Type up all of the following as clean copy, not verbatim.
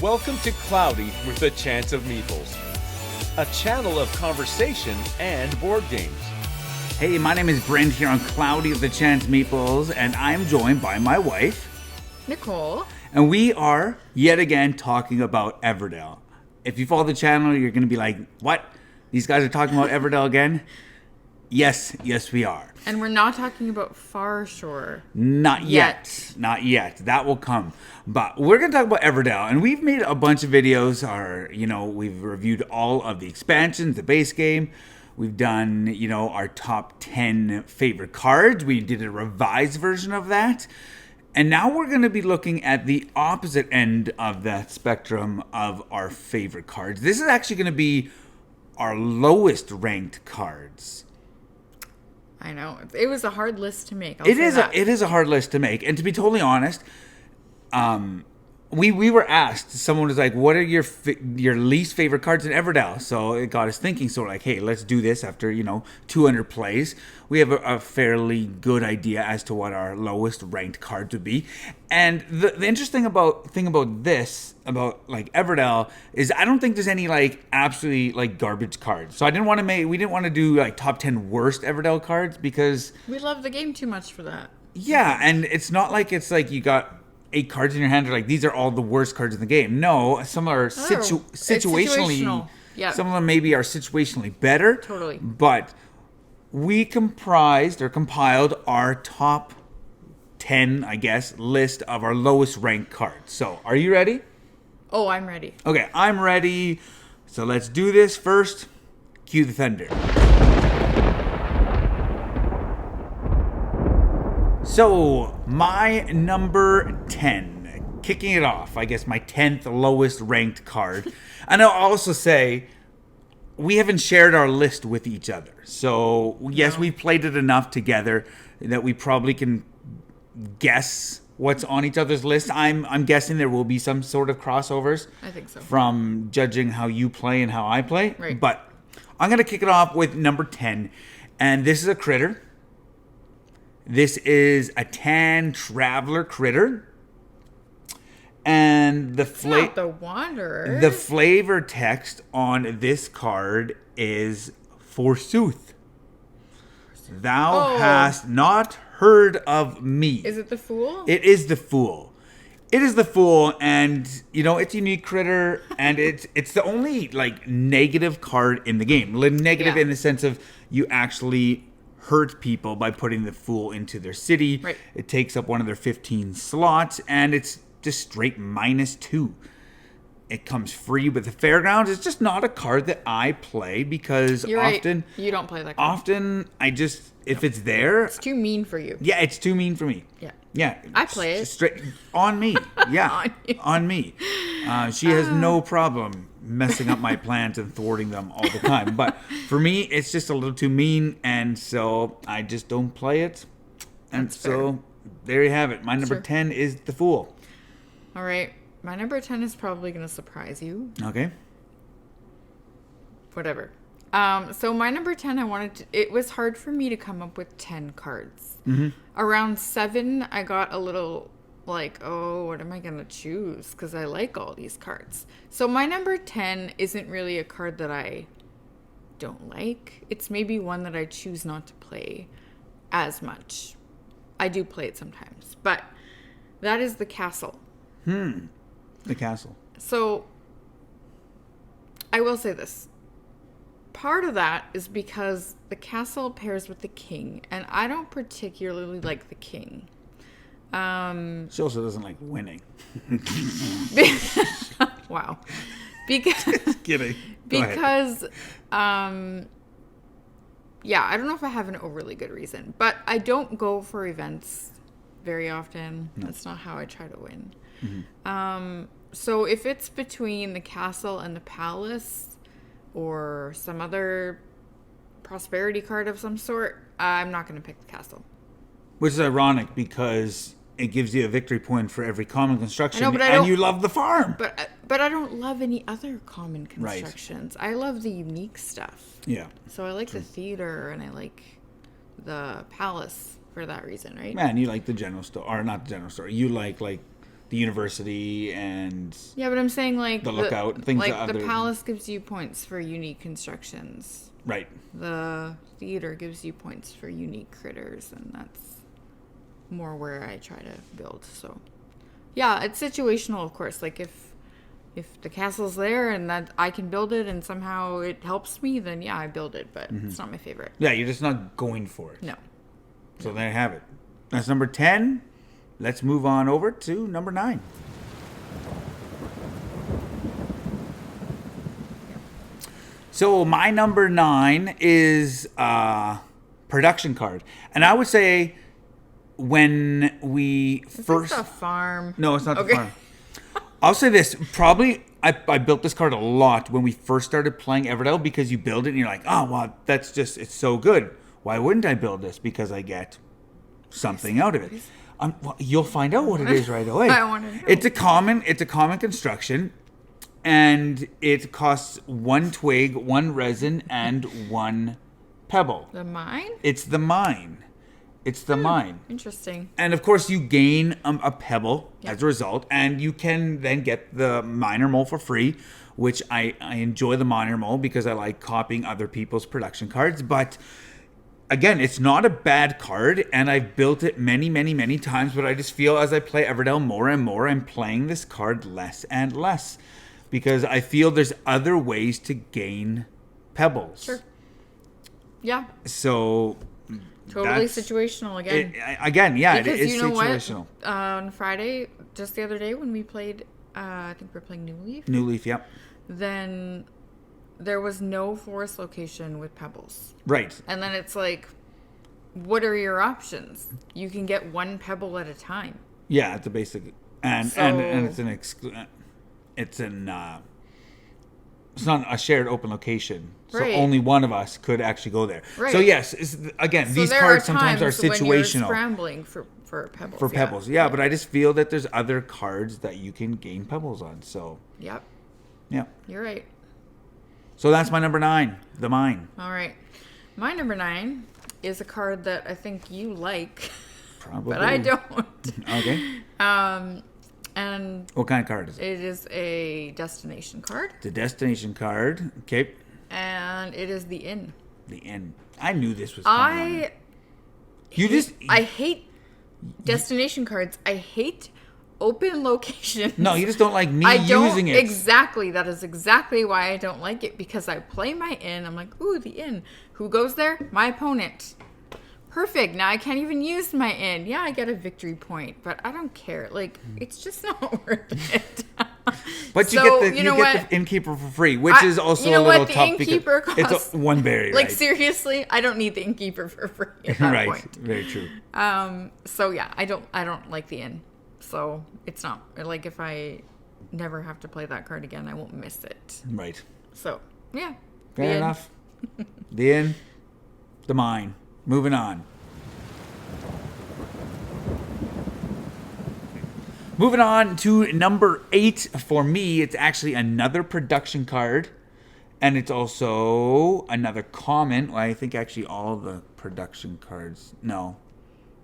Welcome to Cloudy with a Chance of Meeples, a channel of conversation and board games. Hey, my name is Brent here on Cloudy with a Chance of Meeples, and I'm joined by my wife, Nicole. And we are, yet again, talking about Everdell. If you follow the channel, you're going to be like, what? These guys are talking about Everdell again? Yes, we are. And we're not talking about Far Shore. Not yet. That will come. But we're going to talk about Everdell. And we've made a bunch of videos. We've reviewed all of the expansions, the base game. We've done, our top 10 favorite cards. We did a revised version of that. And now we're going to be looking at the opposite end of that spectrum of our favorite cards. This is actually going to be our lowest ranked cards. I know. It was a hard list to make. It is a hard list to make. And to be totally honest, we were asked, someone was like, what are your least favorite cards in Everdell? So it got us thinking. So we're like, hey, let's do this after, 200 plays. We have a fairly good idea as to what our lowest ranked cards would be. And the interesting thing about this, about Everdell, is I don't think there's any absolutely garbage cards. So we didn't want to do top 10 worst Everdell cards because we love the game too much for that. Yeah, and it's not like it's like you got 8 cards in your hand, these are all the worst cards in the game. No, some are situationally. Yeah. Some of them maybe are situationally better. Totally. But we compiled our top 10, I guess, list of our lowest ranked cards. So, are you ready? Oh, I'm ready. Okay, I'm ready. So let's do this first. Cue the thunder. So, my number 10, kicking it off, I guess my 10th lowest ranked card. And I'll also say, we haven't shared our list with each other. So, yes, we've played it enough together that we probably can guess what's on each other's list. I'm guessing there will be some sort of crossovers. I think so. From judging how you play and how I play. Right. But I'm going to kick it off with number 10. And this is a critter. This is a Tan Traveler critter. And not the Wanderer. The flavor text on this card is forsooth. Thou hast not heard of me. Is it the Fool? It is the Fool. It is the Fool, and it's a unique critter, and it's the only negative card in the game. Negative in the sense of you actually hurt people by putting the Fool into their city. Right. It takes up one of their 15 slots, and it's just straight -2. It comes free with the Fairgrounds. It's just not a card that I play because You're often... right. You don't play that card. Often, if it's there... It's too mean for you. Yeah, it's too mean for me. Yeah. Yeah. I play it. Straight on me. Yeah. on me. She has no problem messing up my plans and thwarting them all the time. But for me, it's just a little too mean, and so I just don't play it. And That's so fair. there you have it. My number 10 is the Fool. All right. My number 10 is probably going to surprise you. Okay. Whatever. So my number 10, it was hard for me to come up with 10 cards. Mm-hmm. Around 7, I got a little what am I going to choose? Because I like all these cards. So my number 10 isn't really a card that I don't like. It's maybe one that I choose not to play as much. I do play it sometimes. But that is the Castle. The Castle. So I will say this. Part of that is because the Castle pairs with the King, and I don't particularly like the King. She also doesn't like winning. Wow. Because Kidding. because I don't know if I have an overly good reason, but I don't go for events very often. No. That's not how I try to win. Mm-hmm. So if it's between the Castle and the Palace or some other prosperity card of some sort, I'm not going to pick the Castle. Which is ironic because it gives you a victory point for every common construction, I know, and you love the farm. But I don't love any other common constructions. Right. I love the unique stuff. Yeah. So I like the theater and I like the palace for that reason, right? Man, you like the general store, or not the general store. You like the university and Yeah, but I'm saying like the lookout, things like that the other- palace gives you points for unique constructions. right. The theater gives you points for unique critters, and that's more where I try to build. So, yeah, it's situational, of course. Like if the castle's there and that I can build it and somehow it helps me, then yeah, I build it. But it's not my favorite. Yeah, you're just not going for it. No. So there you have it. That's number 10. Let's move on over to number 9. So my number 9 is production card. And I would say when we It's first... like the farm. No, it's not Okay. the farm. I'll say this. Probably I built this card a lot when we first started playing Everdell because you build it and you're like, oh, wow, that's just, it's so good. Why wouldn't I build this? Because I get something out of it. Well, you'll find out what it is right away. I wanna know. It's a common construction, and it costs 1 twig, 1 resin, and 1 pebble. The mine? It's the mine. It's the mine. Interesting. And of course, you gain a pebble as a result, and you can then get the miner mole for free, which I enjoy the miner mole because I like copying other people's production cards. But again, it's not a bad card, and I've built it many, many, many times, but I just feel as I play Everdell more and more, I'm playing this card less and less because I feel there's other ways to gain pebbles. Sure. Yeah. So... Totally that's- situational again. It Because is you know situational. what? On Friday, just the other day when we played, I think we're playing New Leaf. New Leaf, yep. Then there was no forest location with pebbles. Right. And then it's like, what are your options? You can get 1 pebble at a time. Yeah, it's a basic, and it's an it's not a shared open location, so Right. only one of us could actually go there. Right. So yes, again, So these there cards sometimes are times when you're situational scrambling for pebbles. for pebbles. Yeah, but I just feel that there's other cards that you can gain pebbles on. So Yep, yeah, you're right. so that's my number 9, the mine. All right. My number 9 is a card that I think you like, Probably, but I don't. Okay. And What kind of card is it? it is a destination card, The destination card. Okay. and it is the inn. The inn. I knew this was coming. I hate destination cards. I hate open locations. No, you just don't like me I don't using it. exactly. That is exactly why I don't like it, because I play my inn. I'm like, ooh, the inn. Who goes there? My opponent. Perfect. Now I can't even use my inn. Yeah, I get a victory point, but I don't care. Like, it's just not worth it. But you So, get you know what? the innkeeper for free, which is also you know a little what? The tough innkeeper because it's costs- 1 berry, Like, right? seriously, I don't need the innkeeper for free at that Right, point. very true. So yeah, I don't like the inn. So it's not like, if I never have to play that card again, I won't miss it. Right, So yeah, the fair inn. enough. The inn, the mine. Moving on. Moving on to number 8 for me. It's actually another production card, and it's also another common. Well, I think actually all the production cards. No,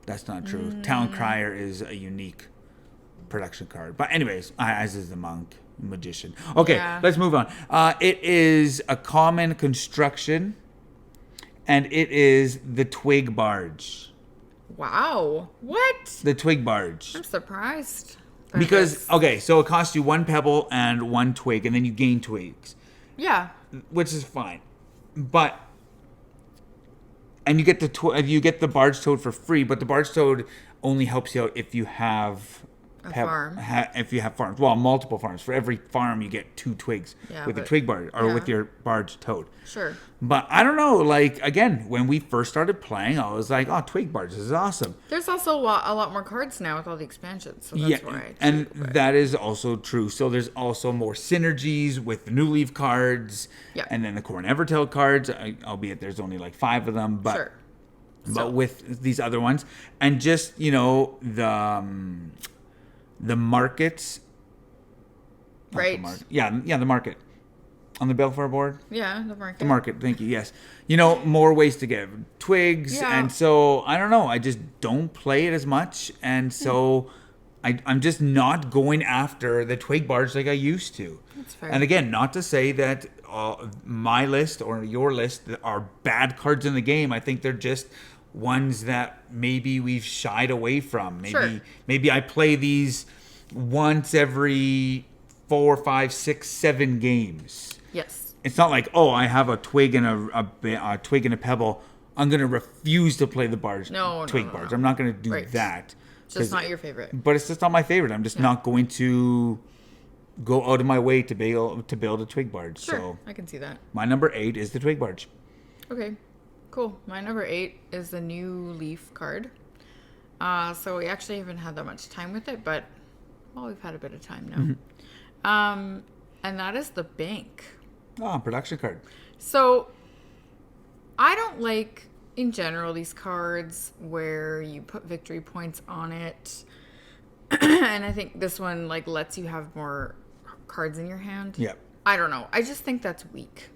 that's not true. Town Crier is a unique production card. But anyways, as is the monk, magician. Okay, Yeah. let's move on. It is a common construction, and it is the Twig Barge. Wow, what? The Twig Barge. I'm surprised. by Because, this. okay, so it costs you 1 pebble and 1 twig, and then you gain twigs, Yeah, which is fine. But, and you get the barge toad for free, but the barge toad only helps you out if you have farm. If you have farms. Well, multiple farms. For every farm, you get 2 twigs Yeah, with the but- twig barge, or yeah. with your barge toad. sure. But I don't know, like, again, when we first started playing, I was like, oh, twig barge, this is awesome. There's also a lot more cards now with all the expansions, so that's why. I and choose, but- that is also true. So there's also more synergies with the New Leaf cards, Yeah. and then the Core and Evertail cards, albeit there's only like 5 of them, but Sure. but So- with these other ones, and just the markets, not Right. the market on the Belfar board. Yeah, the market. The market, thank you. Yes, more ways to get twigs, Yeah. and so I don't know. I just don't play it as much, and so I'm just not going after the Twig Barge like I used to. That's fair. And again, not to say that my list or your list are bad cards in the game. I think they're just ones that maybe we've shied away from. Maybe I play these once every 4, 5, 6, 7 games. Yes. It's not like, oh, I have a twig and a twig and a pebble. I'm going to refuse to play the Barge. Twig Barge. I'm not going to do that. It's just not your favorite. But it's just not my favorite. I'm just not going to go out of my way to build a Twig Barge. Sure, so I can see that. my number 8 is the Twig Barge. Okay, cool. My number 8 is the new Leaf card. So we actually haven't had that much time with it, but we've had a bit of time now. Mm-hmm. And that is the Bank. Oh, production card. So I don't like, in general, these cards where you put victory points on it. And I think this one like lets you have more cards in your hand. Yeah. I don't know. I just think that's weak.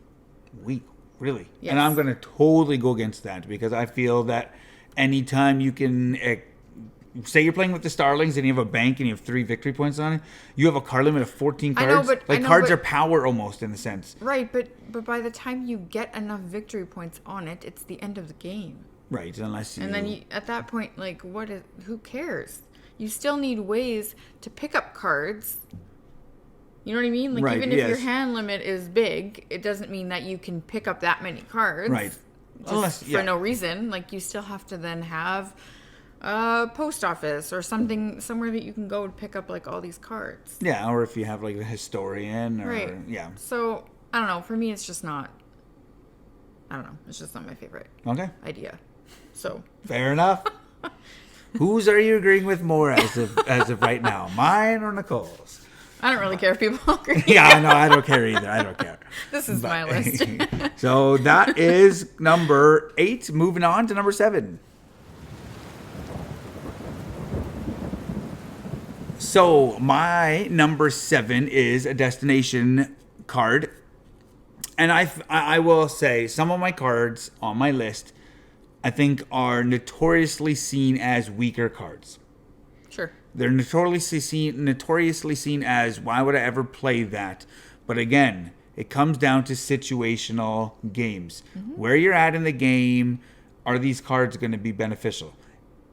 Weak, really. Yes. And I'm going to totally go against that because I feel that anytime you can... say you're playing with the Starlings and you have a bank and you have 3 victory points on it, you have a card limit of 14 cards. Cards are power almost in a sense. Right, but by the time you get enough victory points on it, it's the end of the game. Right, unless you... And then at that point, like, who cares? You still need ways to pick up cards. You know what I mean? Like, even if your hand limit is big, it doesn't mean that you can pick up that many cards. Right. For no reason. Like, you still have to then have a post office or somewhere that you can go to pick up like all these cards. Yeah, or if you have like a historian or right. Yeah. So I don't know. For me, it's just not. I don't know. It's just not my favorite idea. So fair enough. Whose are you agreeing with more as of right now? Mine or Nicole's? I don't really care if people agree. Yeah, no, I don't care either. I don't care. This is my list. So that is number 8. Moving on to number 7. So my number 7 is a destination card. And I will say some of my cards on my list I think are notoriously seen as weaker cards. Sure. They're notoriously seen as, why would I ever play that? But again, it comes down to situational games. Mm-hmm. Where you're at in the game, are these cards going to be beneficial?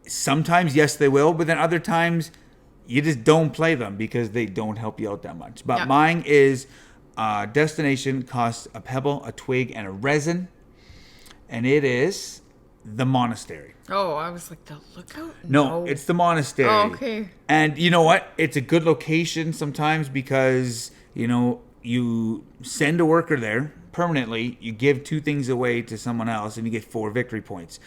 Sometimes, yes, they will, but then other times, you just don't play them because they don't help you out that much. But mine is destination, costs a pebble, a twig, and a resin. And it is the Monastery. Oh, I was like, the Lookout? No, it's the Monastery. Oh, okay. And you know what? It's a good location sometimes because, you send a worker there permanently, you give 2 things away to someone else, and you get 4 victory points.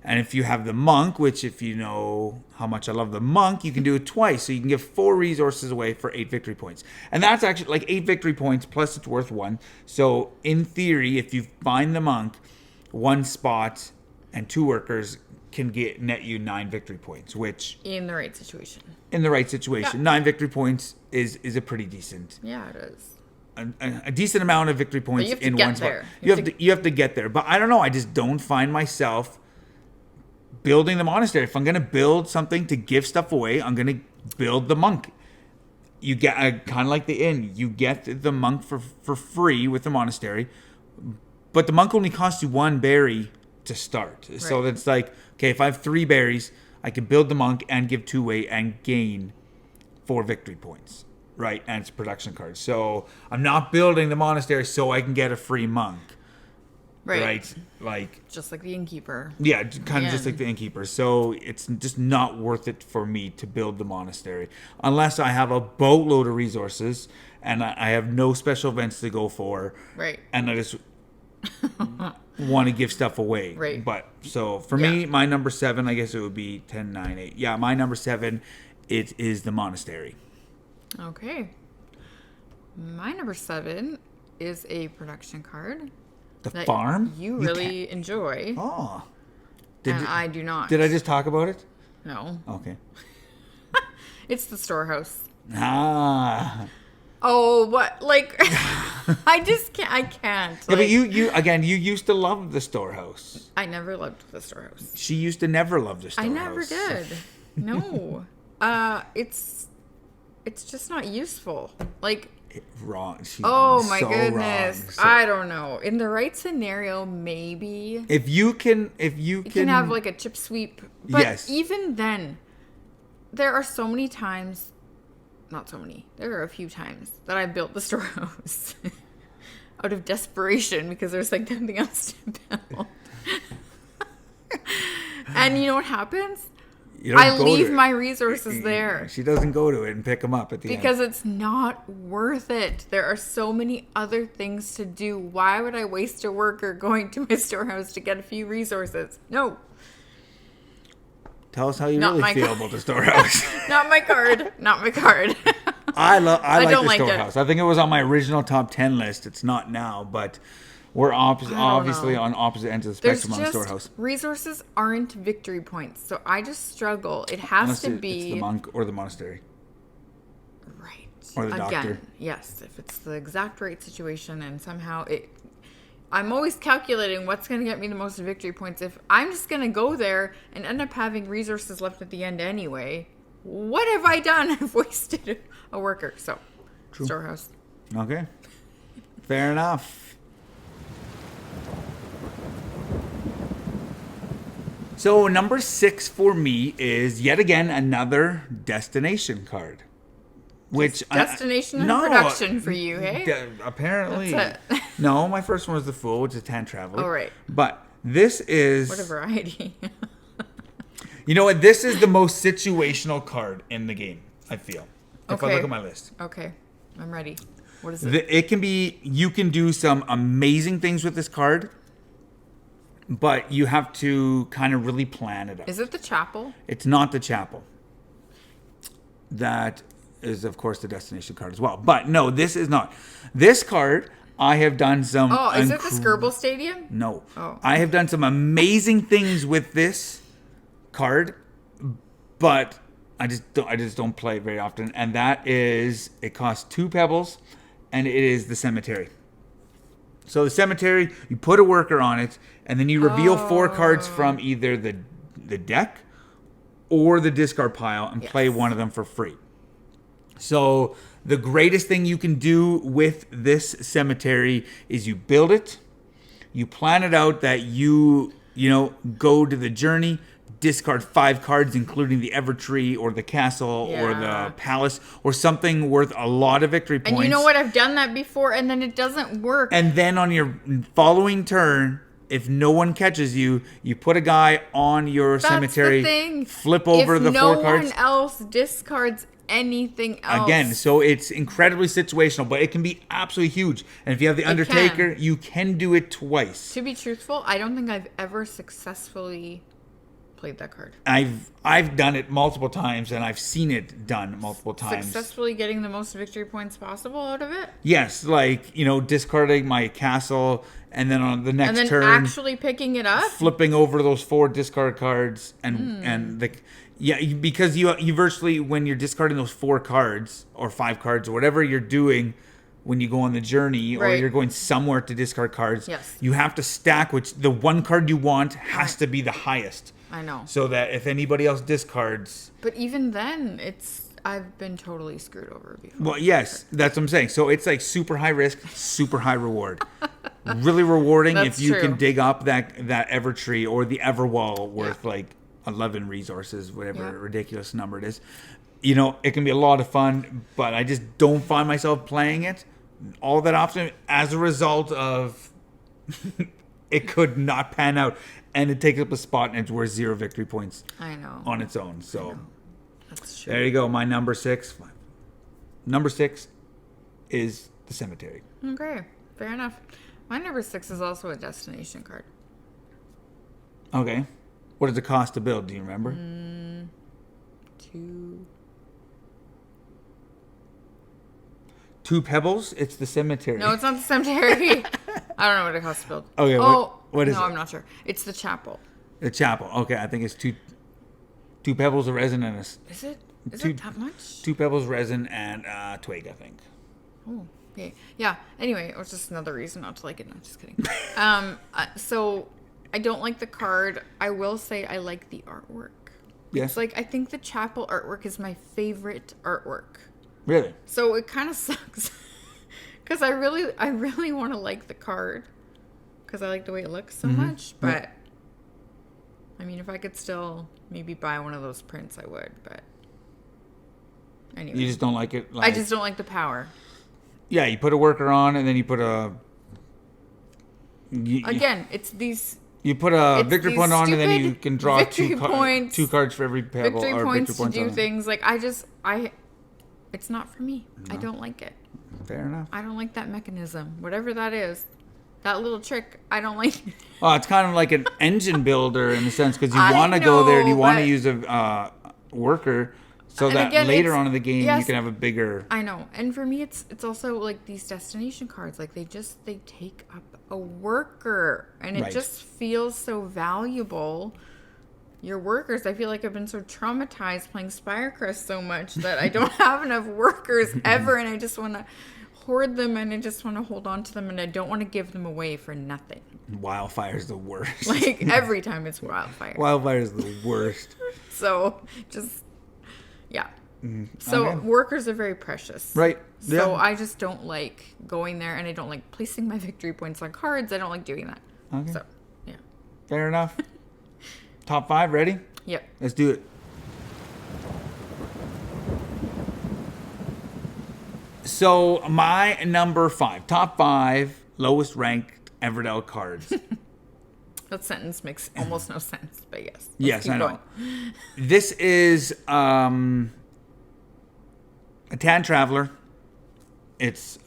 And if you have the monk, which if you know how much I love the monk, you can do it twice. So you can give 4 resources away for 8 victory points. And that's actually like 8 victory points plus it's worth 1. So in theory, if you find the monk, 1 spot and 2 workers can net you 9 victory points, which... In the right situation. In the right situation. 9 victory points is a pretty decent... Yeah, it is. A decent amount of victory points in one spot. You have to get there. But I don't know. I just don't find myself building the Monastery. If I'm going to build something to give stuff away, I'm going to build the monk. You get kind of like the inn. You get the monk for free with the Monastery, but the monk only costs you 1 berry to start. Right. So that's like, okay, if I have 3 berries, I can build the monk and give 2 away and gain 4 victory points. Right, and it's a production card. So I'm not building the Monastery so I can get a free monk. Right? Like just like the innkeeper. Yeah, kind of just like the innkeeper. So it's just not worth it for me to build the Monastery unless I have a boatload of resources and I have no special events to go for. Right. And I just want to give stuff away. Right. But so for me, my number 7, I guess it would be 10, 9, 8. Yeah, my number 7, it is the Monastery. Okay. My number 7 is a production card. The farm? You really enjoy. Oh. I do not. Did I just talk about it? No. Okay. It's the storehouse. Ah. Oh, what? Like, I just can't. I can't. Yeah, but you used to love the storehouse. I never loved the storehouse. She used to never love the storehouse. I never did. No. It's just not useful. Like, Wrong. She's oh my so goodness. wrong. So, I don't know. In the right scenario, maybe. if you can You can have like a chip sweep. But Yes. even then, there are so many times, not so many, there are a few times that I built the storehouse out of desperation because there's like nothing else to build. And you know what happens? you don't I go leave to it. my resources there. She doesn't go to it and pick them up at the Because end. it's not worth it. There are so many other things to do. Why would I waste a worker going to my storehouse to get a few resources? No. Tell us how you Not really my feel card. about the storehouse. Not my card. Not my card. I like don't the like it. storehouse. I think it was on my original top 10 list. It's not now, but we're obviously know. on opposite ends of the There's spectrum on the just storehouse. resources aren't victory points. So I just struggle. It has Unless to it's be the monk or the monastery. right. Or the Again, doctor. yes. If it's the exact right situation and somehow I'm always calculating what's going to get me the most victory points. If I'm just going to go there and end up having resources left at the end anyway, what have I done? I've wasted a worker. So, storehouse. Okay. Fair enough. So number 6 for me is yet again another destination card. Which Destination and production for you, hey? Apparently. That's it. No, my first one was the Fool, which is Tan Traveler. Oh, right. But this is... What a variety. You know what? This is the most situational card in the game, I feel. If I Okay. look at my list. Okay. I'm ready. What is it? It can be... You can do some amazing things with this card, but you have to kind of really plan it out. Is it the chapel? It's not the chapel. That is, of course, the destination card as well. But no, this is not. This card, I have done some... Oh, is it the Skirble Stadium? No. Oh. I have done some amazing things with this card, but I just don't play it very often. And that is, it costs 2 pebbles, and it is the cemetery. So the cemetery, you put a worker on it, and then you reveal 4 cards from either the deck or the discard pile and play one of them for free. So the greatest thing you can do with this cemetery is you build it, you plan it out that you go to the journey, discard 5 cards, including the Evertree or the castle or Yeah. the palace or something worth a lot of victory points. And you know what? I've done that before, and then it doesn't work. And then on your following turn, if no one catches you, you put a guy on your That's cemetery, the thing. flip over if the 4 cards. no one else discards anything else. Again, so it's incredibly situational, but it can be absolutely huge. And if you have the Undertaker, you can do it twice. To be truthful, I don't think I've ever successfully played that card. I've done it multiple times, and I've seen it done multiple times. Successfully getting the most victory points possible out of it? Yes, like, discarding my castle, and then on the next And then turn, actually picking it up? flipping over those 4 discard cards, and because you virtually, when you're discarding those 4 cards or 5 cards or whatever you're doing when you go on the journey or Right. you're going somewhere to discard cards, Yes. you have to stack, which the one card you want has to be the highest, I know. so that if anybody else discards. But even then, I've been totally screwed over before. Well, yes, that's what I'm saying. So it's like super high risk, super high reward. Really rewarding That's if you can true. dig up that Evertree or the Everwall worth like 11 resources, whatever ridiculous number it is. It can be a lot of fun, but I just don't find myself playing it all that often as a result of it could not pan out, and it takes up a spot and it's worth 0 victory points I know. on its own. So That's true. there you go. My number 6. Number 6 is the cemetery. Okay, fair enough. My number 6 is also a destination card. Okay. What does it cost to build? Do you remember? 2 pebbles? It's the cemetery. No, it's not the cemetery. I don't know what it costs to build. Okay, what is no, it? I'm not sure. It's the chapel. The chapel. Okay, I think it's 2 pebbles of resin and Is it? Is Two- it that much? 2 pebbles resin and twig, I think. Oh, okay. Yeah. Anyway, it was just another reason not to like it. No, just kidding. So I don't like the card. I will say I like the artwork. Yes. It's like, I think the chapel artwork is my favorite artwork. Really? So it kind of sucks. Because I really want to like the card. Because I like the way it looks so much. But, I mean, if I could still maybe buy one of those prints, I would. But, anyway. You just don't like it? I just don't like the power. Yeah, you put a worker on, and then you put a... Again, it's these... You put a victory point on, and then you can draw two cards for every pebble. Victory or points victory points to do on. things. Like, it's not for me. No. I don't like it. Fair enough. I don't like that mechanism. Whatever that is. That little trick, I don't like it. Well, it's kind of like an engine builder in a sense, because you want to go there and you want to use a worker so that again, later on in the game you can have a bigger... I know. And for me, it's also like these destination cards. Like, they take up a worker. And it just feels so valuable. Your workers, I feel like I've been so traumatized playing Spirecrest so much that I don't have enough workers ever, and I just want to hoard them, and I just want to hold on to them, and I don't want to give them away for nothing. Wildfire's the worst. Like, every time it's Wildfire. Wildfire's the worst. So, just, yeah. So, workers are very precious. Right. So, I just don't like going there, and I don't like placing my victory points on cards. I don't like doing that. Okay. So, yeah. Fair enough. Top 5, ready? Yep. Let's do it. So, my number 5, top 5 lowest ranked Everdell cards. That sentence makes almost no sense, but yes. Yes, I know. This is a Tan Traveler. It's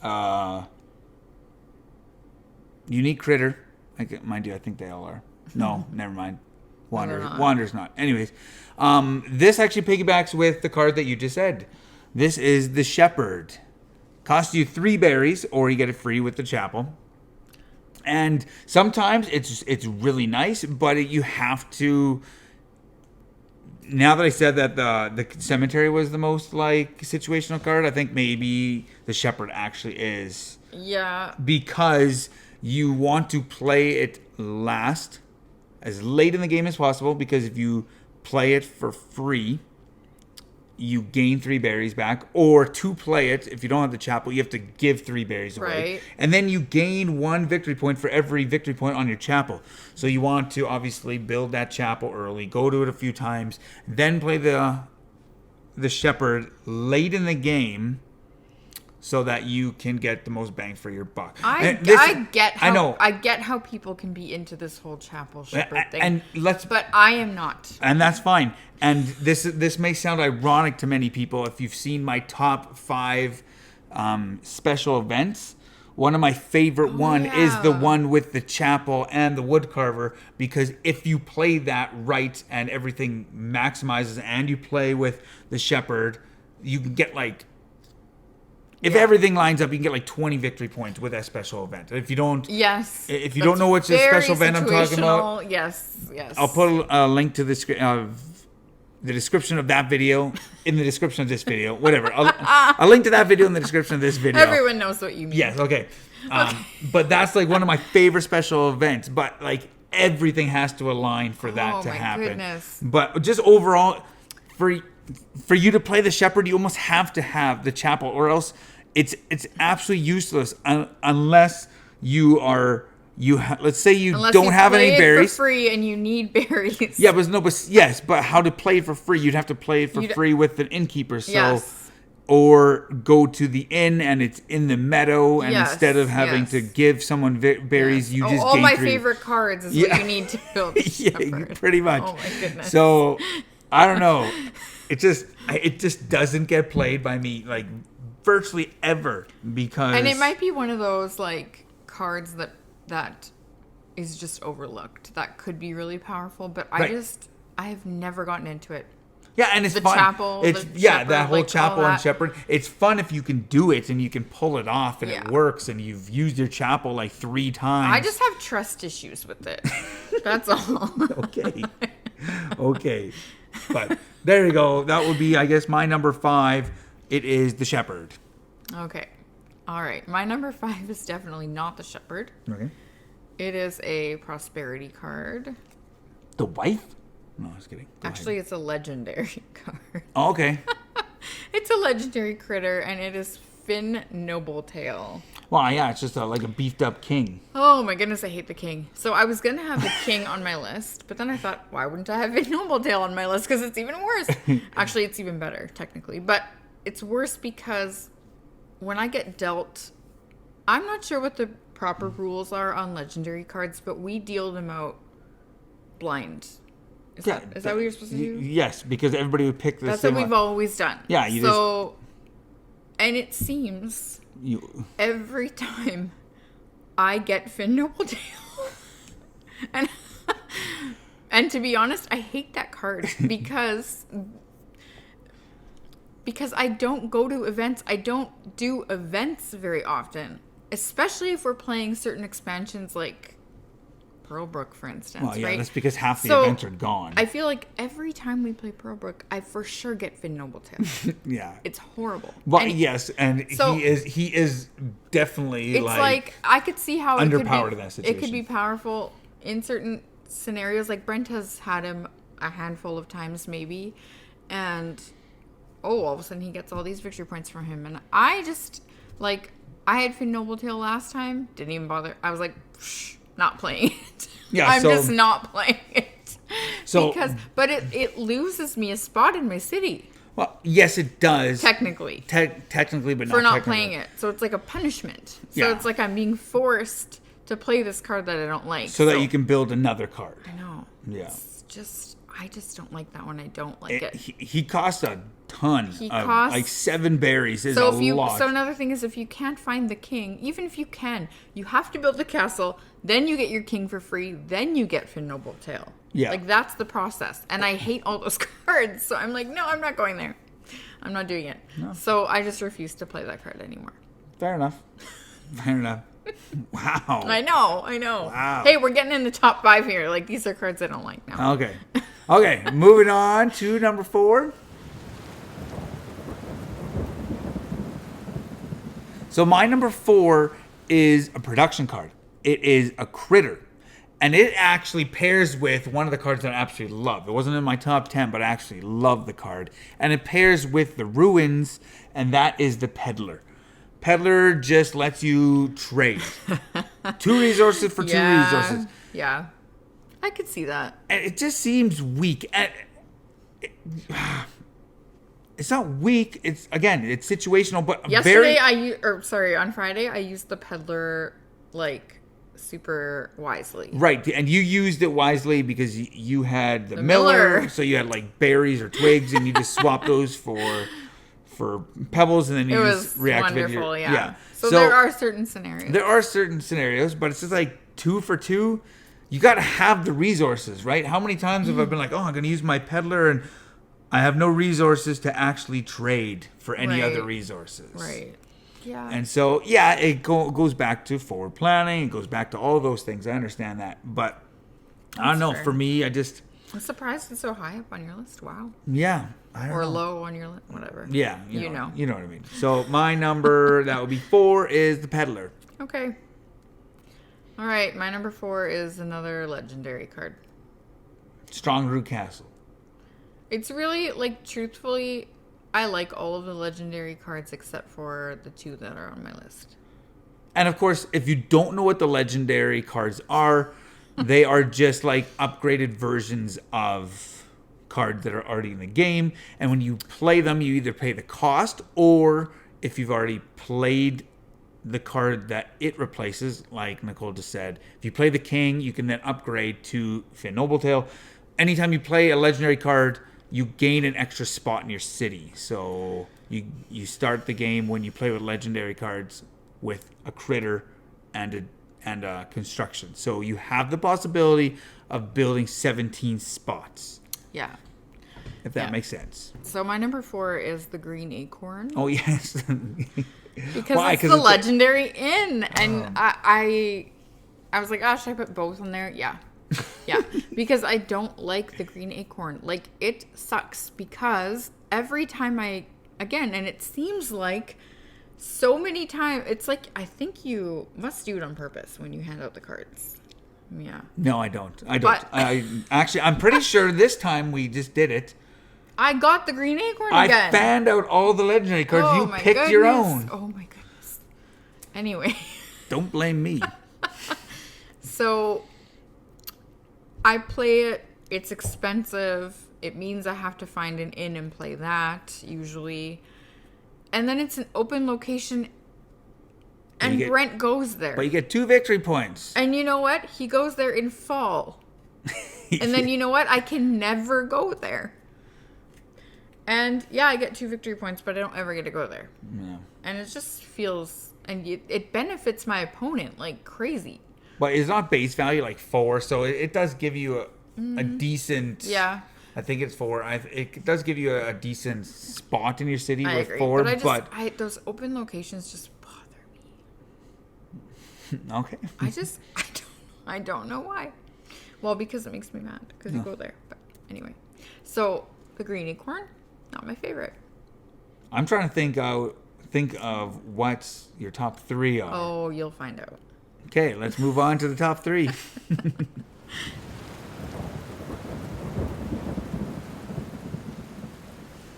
unique critter. Mind you, I think they all are. No, never mind. Wander's not. Anyways, this actually piggybacks with the card that you just said. This is the Shepherd. Costs you 3 berries, or you get it free with the chapel. And sometimes it's really nice, but you have to... Now that I said that the cemetery was the most like situational card, I think maybe the Shepherd actually is. Yeah. Because you want to play it last, as late in the game as possible, because if you play it for free, you gain 3 berries back. Or to play it, if you don't have the chapel, you have to give 3 berries away. Right. And then you gain 1 victory point for every victory point on your chapel. So you want to obviously build that chapel early, go to it a few times, then play the Shepherd late in the game, so that you can get the most bang for your buck. I get how people can be into this whole chapel shepherd thing. But I am not. And that's fine. And this may sound ironic to many people. If you've seen my top 5 special events, one of my favorite is the one with the chapel and the woodcarver, because if you play that right and everything maximizes and you play with the shepherd, you can get like... If everything lines up, you can get like 20 victory points with that special event. If you don't, if you don't know which special event I'm talking about, yes, I'll put a link to the description of that video in the description of this video. Whatever, I'll link to that video in the description of this video. Everyone knows what you mean. Yes, okay. But that's like one of my favorite special events. But like everything has to align for that to happen. Goodness. But just overall, for you to play the shepherd, you almost have to have the chapel, or else it's absolutely useless unless you are let's say you don't have any berries for free and you need berries. Yeah, but how to play it for free? You'd have to play it for free with an innkeeper. So or go to the inn and it's in the meadow, and instead of having to give someone berries, you just all my 3. favorite cards is what you need to build. Pretty much. Oh my goodness. So I don't know. It just doesn't get played by me like virtually ever, because... And it might be one of those like cards that is just overlooked. That could be really powerful, but I have never gotten into it. Yeah, and it's the fun. Chapel, it's shepherd, that whole like, chapel and shepherd. It's fun if you can do it and you can pull it off and it works, and you've used your chapel like 3 times. I just have trust issues with it. That's all. Okay. But there you go. That would be, I guess, my number 5. It is the shepherd. Okay. All right. My number 5 is definitely not the shepherd. Okay. It is a prosperity card. The wife? No, I was kidding. Go Actually, ahead. it's a legendary card. Oh, okay. It's a legendary critter, and it is Finn Nobletail. Well, yeah, it's just like a beefed up king. Oh my goodness, I hate the king. So I was gonna have the king on my list, but then I thought, why wouldn't I have Finn Nobletail on my list? Because it's even worse. Actually, it's even better technically, but it's worse because when I get dealt, I'm not sure what the proper rules are on legendary cards, but we deal them out blind. Is that what you're supposed to do? Yes, because everybody would pick the That's same what we've one. always done. Yeah, and it seems You, every time I get Finn Nobletail, and to be honest, I hate that card because I don't go to events. I don't do events very often, especially if we're playing certain expansions like Pearlbrook, for instance. well, yeah, right? that's because half the So, events are gone. I feel like every time we play Pearlbrook, I for sure get Finn Nobletail. yeah. It's horrible. Well, And yes, and so- he is definitely it's like I could see how it could underpowered be, in that it could situation. be powerful in certain scenarios. Like Brent has had him a handful of times, maybe, and all of a sudden he gets all these victory points from him, and I just like I had Finn Nobletail last time, didn't even bother. I was like, Shh, not playing it. Yeah, I'm so- just not playing it. So- but it loses me a spot in my city Well, yes, it does. technically. Technically, but For not technically. playing it. So it's like a punishment. So Yeah. it's like I'm being forced to play this card that I don't like. So that you can build another card. I know. Yeah. It's just, I just don't like that one. I don't like it. He costs a ton. He of, costs- like 7 berries is So a if you, lot. so another thing is if you can't find the king, even if you can, you have to build the castle, then you get your king for free, then you get Finn Nobletail. Yeah. Like that's the process. And I hate all those cards. So I'm like, no, I'm not going there. I'm not doing it. No. So I just refuse to play that card anymore. Fair enough. Fair enough. Wow. I know. Wow. Hey, we're getting in the top 5 here. Like these are cards I don't like now. Okay. Okay, moving on to number 4. So my number 4 is a production card. It is a critter. And it actually pairs with one of the cards that I absolutely love. It wasn't in my top 10, but I actually love the card. And it pairs with the ruins, and that is the Peddler. Peddler just lets you trade. 2 resources for 2 resources. Yeah. I could see that. And it just seems weak. And it's not weak. It's again, it's situational, but Yesterday, very on Friday, I used the Peddler like super wisely. right. And you used it wisely because you had the Miller. Miller, so you had like berries or twigs, and you just swap those for pebbles, and then you It just was reactivate wonderful, your, yeah. So there are certain scenarios. There are certain scenarios, but it's just like 2 for 2. You got to have the resources, right? How many times have I been like, oh, I'm going to use my Peddler, and I have no resources to actually trade for any Right. other resources. Right. Yeah. And so, yeah, it goes back to forward planning. It goes back to all those things. I understand that. But I don't That's know. fair. For me, I'm surprised it's so high up on your list. Wow. yeah. I don't Or know. low on your list. Whatever. Yeah. You know. You know what I mean. So my number, that would be 4, is the Peddler. Okay. All right. My number 4 is another legendary card. Strong Root Castle. It's really, like, truthfully, I like all of the legendary cards except for the 2 that are on my list. And of course, if you don't know what the legendary cards are, they are just like upgraded versions of cards that are already in the game. And when you play them, you either pay the cost, or if you've already played the card that it replaces, like Nicole just said, if you play the king, you can then upgrade to Finn Nobletail. Anytime you play a legendary card, you gain an extra spot in your city. So you start the game when you play with legendary cards with a critter and a construction. So you have the possibility of building 17 spots, Yeah. if that Yeah. makes sense. So my number 4 is the Green Acorn. Oh, yes. Because Why? it's 'Cause the it's legendary inn. And I was like, oh, should I put both on there? Yeah. Yeah. Because I don't like the Green Acorn. Like, it sucks because every time and it seems like so many times, it's like, I think you must do it on purpose when you hand out the cards. Yeah. No, I don't. I don't. But- I'm pretty sure this time we just did it. I got the green acorn I again. fanned out all the legendary cards. Oh, You my picked your goodness. own. Oh my goodness. Anyway. Don't blame me. So I play it. It's expensive. It means I have to find an inn and play that usually. And then it's an open location and Brent goes there. But you get 2 victory points. And you know what? He goes there in fall. And then you know what? I can never go there. And yeah, I get 2 victory points, but I don't ever get to go there. Yeah. And it just feels, and it benefits my opponent like crazy. But it's not base value like 4, so it does give you a decent. Yeah. I think it's 4. It does give you a decent spot in your city I with agree. 4. But those open locations just bother me. Okay. I don't know why. Well, because it makes me mad because you go there. But anyway, so the green acorn, not my favorite. I'm trying to think of what your top 3 are. Oh, you'll find out. Okay, let's move on to the top 3.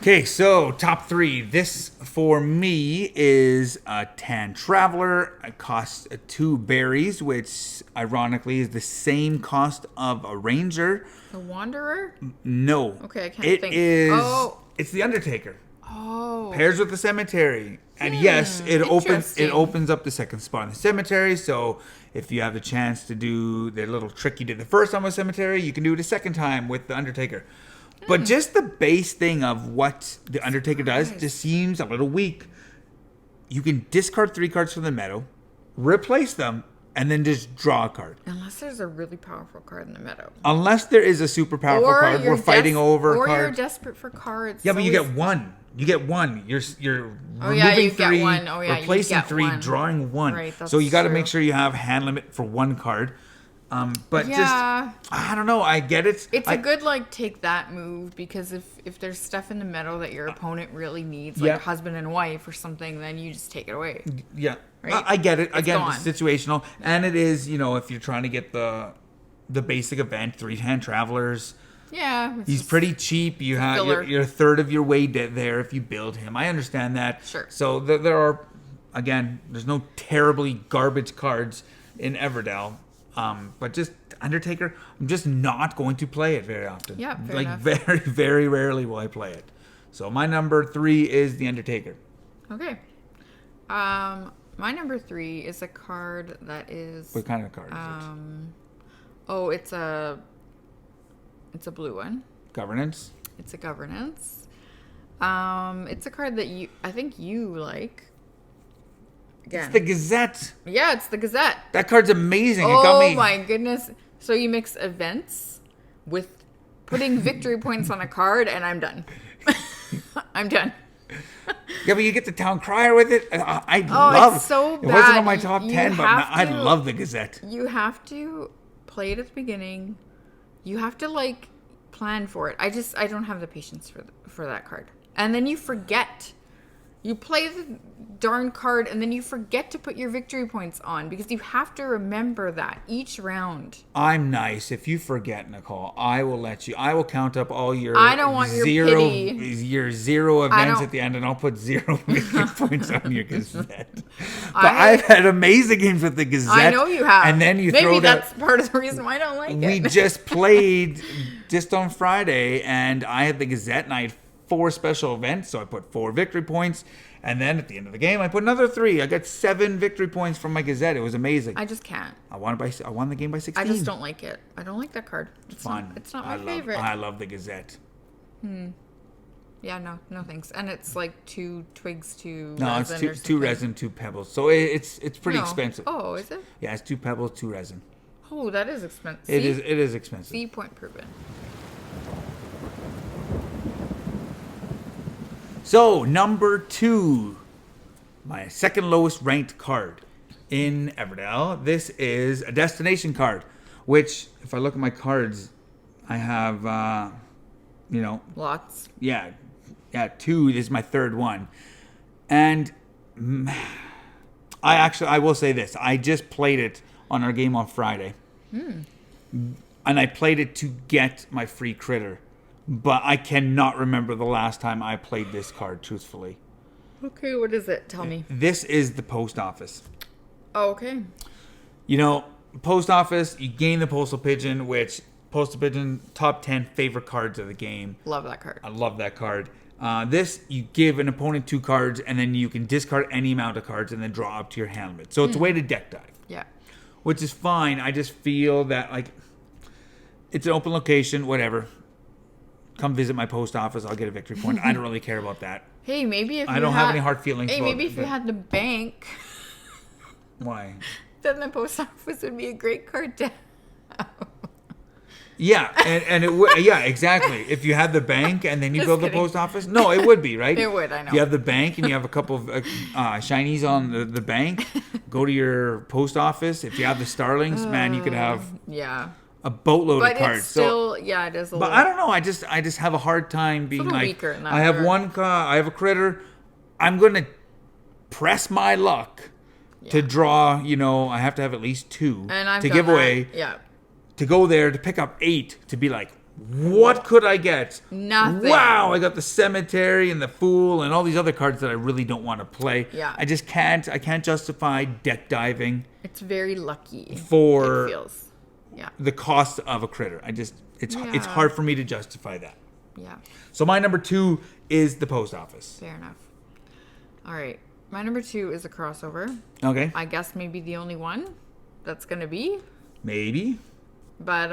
Okay, so top 3. This for me is a Tan Traveler. It costs 2 berries, which ironically is the same cost of a Ranger. The Wanderer? No. Okay, I can't It think. is. Oh. It's the Undertaker. Oh. Pairs with the Cemetery. And yes, it interesting. opens up the second spot in the Cemetery. So if you have the chance to do the little trick you did the first time with Cemetery, you can do it a second time with the Undertaker. But just the base thing of what the Undertaker does just seems a little weak. You can discard 3 cards from the meadow, replace them, and then just draw a card. Unless there's a really powerful card in the meadow. Unless there is a super powerful card, we're fighting over or cards. you're desperate for cards. Yeah, but you get 1. You get 1. You're Oh, yeah, removing you get 3, 1. Oh, yeah, you replacing get 3, 1. drawing 1. Right, that's so you got to true. make sure you have hand limit for 1 card. But Yeah. just I don't know. I get it. It's a good take that move because if there's stuff in the meadow that your opponent really needs, like Yeah. a husband and wife or something, then you just take it away. Yeah, Right? I get it. Again, gone. it's situational, and it is if you're trying to get the basic event, 3 Hand Travelers. Yeah. it's He's just- pretty cheap. You have filler. you're a third of your way there if you build him. I understand that. Sure. So there are, again, there's no terribly garbage cards in Everdell, but just Undertaker, I'm just not going to play it very often. Yeah, fair like enough. very, very rarely will I play it. So my number 3 is the Undertaker. Okay. My number 3 is a card that is. What kind of card is it? Oh, it's a blue one. Governance. It's a governance. It's a card that I think you like. Again. It's the Gazette. Yeah, it's the Gazette. That card's amazing. It got Oh me. my goodness. So you mix events with putting victory points on a card and I'm done. I'm done. Yeah, but you get the Town Crier with it. I Oh, love it's so it. It wasn't bad. on my top You 10, but have I to- love the Gazette. You have to play it at the beginning. You have to plan for it. I don't have the patience for that card. And then you forget. You play the darn card and then you forget to put your victory points on because you have to remember that each round. I'm nice. If you forget, Nicole, I will let you. I will count up all your I don't want your pity. your 0 events don't- at the end, and I'll put 0 victory points on your Gazette. But I've had amazing games with the Gazette. I know you have. And then you Maybe throw down. that's part of the reason why I don't like We it. just played just on Friday, and I had the Gazette, and I had 4 special events, so I put 4 victory points, and then at the end of the game, I put another 3. I got 7 victory points from my Gazette. It was amazing. I just can't. I won the game by 16. I just don't like it. I don't like that card. It's Fun. It's not my I favorite. I love the Gazette. Yeah, no thanks. And it's 2 twigs, 2 No, resin it's or two something. resin, 2 pebbles. So it's pretty No. expensive. Oh, is it? Yeah, it's 2 pebbles, 2 resin. Oh, that is expensive. It is expensive. See, point proven. So number 2, my second lowest ranked card in Everdell. This is a destination card, which if I look at my cards, I have Lots. yeah, 2 is my third one. And I will say this. I just played it on our game on Friday. And I played it to get my free critter. But I cannot remember the last time I played this card, truthfully. Okay, what is it? Tell me. This is the post office. Oh, okay. You know, post office, you gain the postal pigeon, which postal pigeon, top 10 favorite cards of the game. Love that card. I love that card. This, you give an opponent 2 cards, and then you can discard any amount of cards and then draw up to your hand limit. So it's a way to deck dive. Yeah. Which is fine. I just feel that, like, it's an open location, whatever. Come visit my post office. I'll get a victory point. I don't really care about that. Hey, maybe if I don't have any hard feelings Hey, about maybe it, if you but- had the bank, Why? then the post office would be a great card to have. Yeah, and it would. Yeah, exactly. If you had the bank and then you Just build the kidding. post office, no, it would be right. It would, I know. If you have the bank and you have a couple of shinies on the bank, go to your post office. If you have the starlings, man, you could have Yeah. a boatload But of cards. it's still, yeah, it is a But little... I don't know. I just have a hard time being little like, weaker in that I have regard. I have a critter. I'm gonna press my luck to draw. You know, I have to have at least 2 And I've to done give that. away. Yeah. To go there to pick up 8 to be like, what could I get? Nothing. Wow, I got the cemetery and the fool and all these other cards that I really don't want to play. Yeah. I just can't. I can't justify deck diving It's very lucky. for It feels. Yeah. the cost of a critter. It's Yeah. hard for me to justify that. Yeah. So my number 2 is the post office. Fair enough. All right. My number 2 is a crossover. Okay, I guess maybe the only one that's going to be. maybe But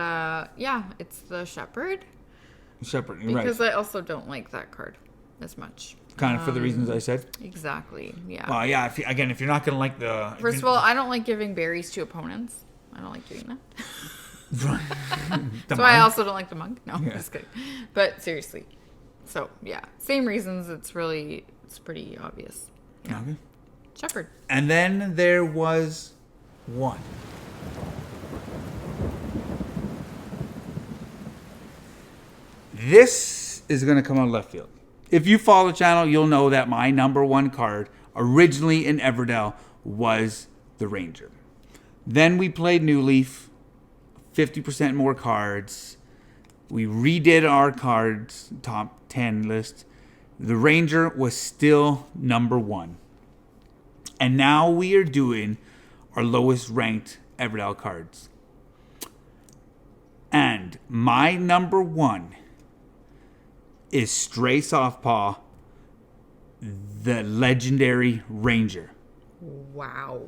yeah, it's the Shepherd. Shepherd. You're Because right. I also don't like that card as much. Kind of for the reasons I said. Exactly. Yeah. Well, yeah. If you're not gonna like the First of all, I don't like giving berries to opponents. I don't like doing that. the So I monk. also don't like the monk. No, Yeah. just kidding. But seriously. So yeah, same reasons. It's pretty obvious. Yeah. Okay. Shepherd. And then there was one. This is going to come out of left field. If you follow the channel, you'll know that my number 1 card originally in Everdell was the Ranger. Then we played New Leaf, 50% more cards. We redid our cards, top 10 list. The Ranger was still number 1. And now we are doing our lowest ranked Everdell cards. And my number 1 is Stray Softpaw, the legendary Ranger. Wow.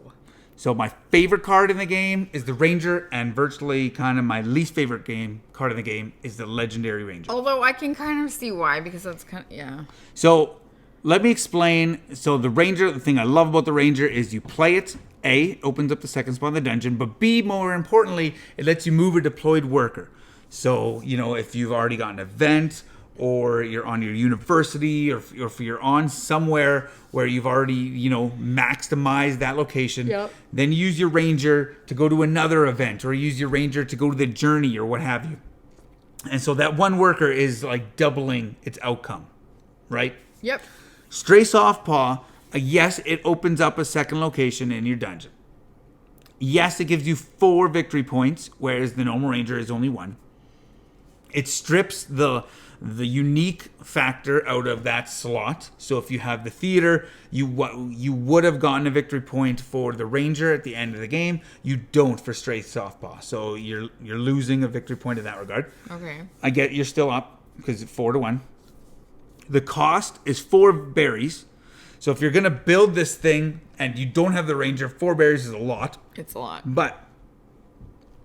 So my favorite card in the game is the Ranger, and virtually kind of my least favorite card in the game is the legendary Ranger. Although I can kind of see why, because that's kind of, yeah. So let me explain. So the Ranger, the thing I love about the Ranger is you play it. A, it opens up the second spot in the dungeon, but B, more importantly, it lets you move a deployed worker. So, you know, if you've already got an event, or you're on your university, or if you're on somewhere where you've already, you know, maximized that location, Yep. then use your Ranger to go to another event, or use your Ranger to go to the journey, or what have you. And so that one worker is like doubling its outcome, right? Yep. Stray Softpaw, yes, it opens up a second location in your dungeon. Yes, it gives you 4 victory points, whereas the normal Ranger is only 1. It strips the unique factor out of that slot. So if you have the theater, you would have gotten a victory point for the Ranger at the end of the game. You don't for Stray Softpaw. So you're losing a victory point in that regard. Okay. I get you're still up because it's 4-1. The cost is 4 berries. So if you're gonna build this thing and you don't have the Ranger, 4 berries is a lot. It's a lot. But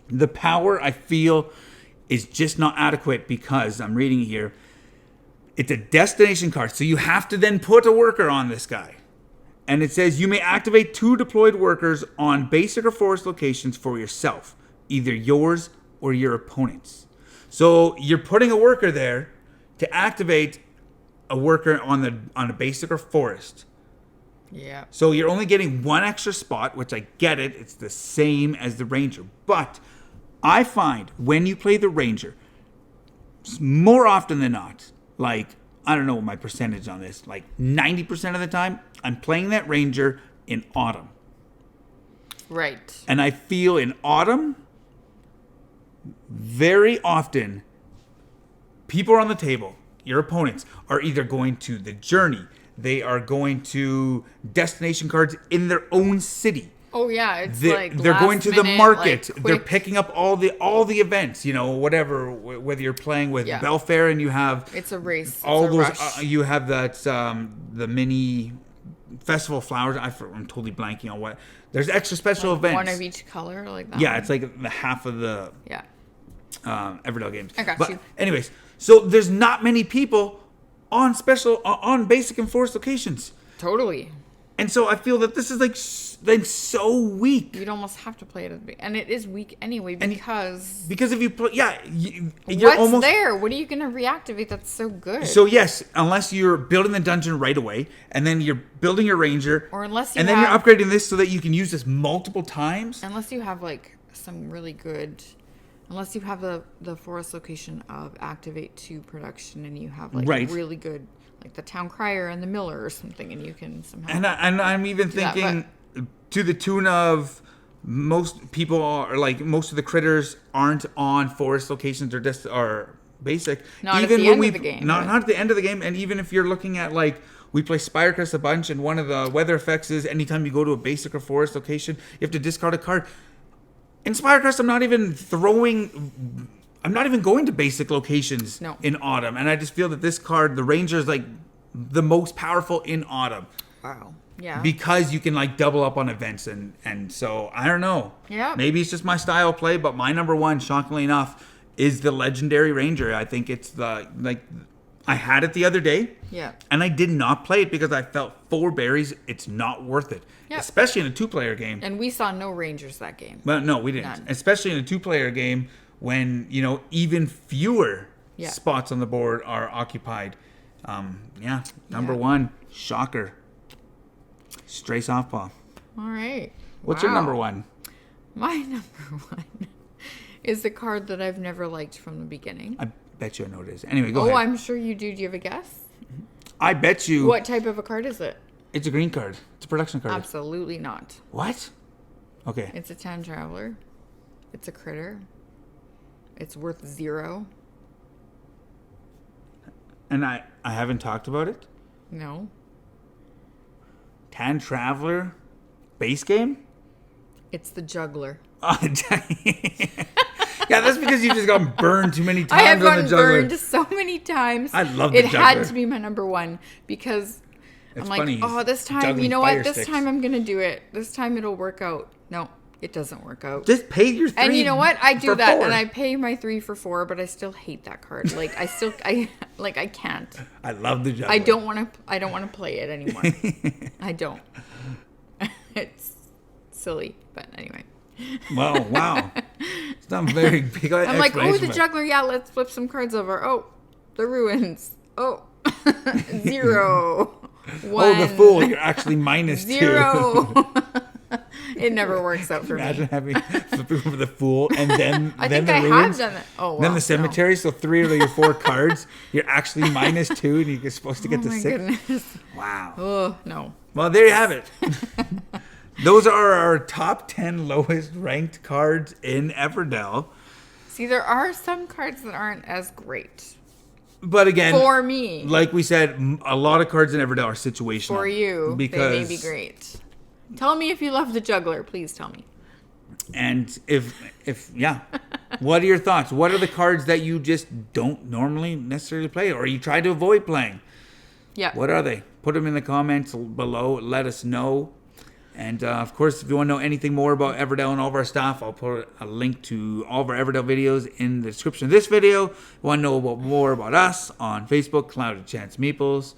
the power, I feel, is just not adequate because I'm reading here. It's a destination card, so you have to then put a worker on this guy. And it says you may activate 2 deployed workers on basic or forest locations for yourself, either yours or your opponent's. So you're putting a worker there to activate a worker on a basic or forest. Yeah. So you're only getting 1 extra spot, which I get it. It's the same as the Ranger. But I find when you play the Ranger, more often than not, like, I don't know my percentage on this, like 90% of the time, I'm playing that Ranger in autumn. Right. And I feel in autumn, very often, people on the table, your opponents, are either going to the journey, they are going to destination cards in their own city. Oh yeah, it's They're going to the minute, market. like, They're quick. picking up all the events. Whatever. Whether you're playing with Yeah. Belfair and you have It's a race. It's all a those. rush. You have that the mini festival of flowers. I'm totally blanking on what. There's extra special events. One of each color, like that. Yeah, one. it's like the half of the Yeah. Everdell games. I got but you. anyways, so there's not many people on basic and forest locations. Totally. And so I feel that this is like then so weak. You'd almost have to play it at the and it is weak anyway because Because if you play, you're what's almost there? What are you gonna reactivate that's so good? So yes, unless you're building the dungeon right away, and then you're building your ranger, Or unless you and then you're upgrading this so that you can use this multiple times. unless you have like some really good, unless you have the forest location of activate to production, and you have like Right. really good, like the town crier and the miller or something, and you can somehow. And I'm even that, thinking to the tune of most people are like most of the critters aren't on forest locations or just are basic. Not at even the when end we of the game, not but- at the end of the game, and even if you're looking at like. We play Spirecrest a bunch, and one of the weather effects is anytime you go to a basic or forest location, you have to discard a card. In Spirecrest, I'm not even going to basic locations No. in autumn, and I just feel that this card, the Ranger, is like the most powerful in autumn Wow. Yeah. because you can like double up on events, and so I don't know. Yeah. Maybe it's just my style of play, but my number one, shockingly enough, is the Legendary Ranger. I think it's I had it the other day. Yeah. And I did not play it because I felt 4 berries, it's not worth it. Yep. Especially in a 2-player game. And we saw no rangers that game. Well, no, we didn't. None. Especially in a 2-player game when, even fewer Yeah. spots on the board are occupied. Number Yeah. one, shocker. Stray Softpaw. All right. What's your Wow. number one? My number one is the card that I've never liked from the beginning. I bet you I know what it is. Anyway, go Oh, ahead. I'm sure you do. Do you have a guess? I bet you What type of a card is it? it's a green card. It's a production card. Absolutely not. What? Okay. It's a town traveler. It's a critter. It's worth 0. And I haven't talked about it. No. Tan Traveler base game? It's the juggler. Oh, yeah, that's because you just got burned too many times I have on the gotten juggler. burned so many times. I love the it had juggler. to be my number one because It's I'm like, funny, oh, this time, juggling you know fire what? This sticks. time I'm gonna do it. This time it'll work out. No, it doesn't work out. Just pay your 3 And you know what? I do for that, 4. and I pay my 3 for 4, but I still hate that card. Like I can't. I love the juggler. I don't want to play it anymore. I don't. It's silly, but anyway. Well, wow. It's not very big. I'm like, oh, explanation, the but- juggler. Yeah, let's flip some cards over. Oh, the ruins. Oh, 0. 1. Oh, the fool. You're actually minus 2. 0. It never works out for Imagine me. having flipping over the fool and then I then think the I ruins. have done that. Oh, wow. Then the no. cemetery. So 3 of your 4 cards, you're actually minus 2, and you're supposed to get Oh to my 6. goodness. Wow. Oh no. Well, there you have it. Those are our top 10 lowest ranked cards in Everdell. See, there are some cards that aren't as great But again, for me. like we said, a lot of cards in Everdell are situational. For you, because they may be great. Tell me if you love the juggler. Please tell me. And if yeah, what are your thoughts? What are the cards that you just don't normally necessarily play, or you try to avoid playing? Yeah. What are they? Put them in the comments below. Let us know. And of course, if you want to know anything more about Everdell and all of our stuff, I'll put a link to all of our Everdell videos in the description of this video. If you want to know more about us on Facebook, Cloud Chance Meeples.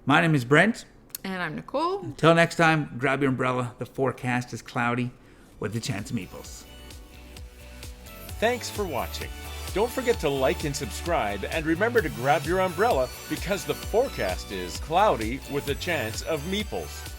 My name is Brent. And I'm Nicole. Until next time, grab your umbrella. The forecast is cloudy with the Chance of Meeples. Thanks for watching. Don't forget to like and subscribe, and remember to grab your umbrella because the forecast is cloudy with a chance of meeples.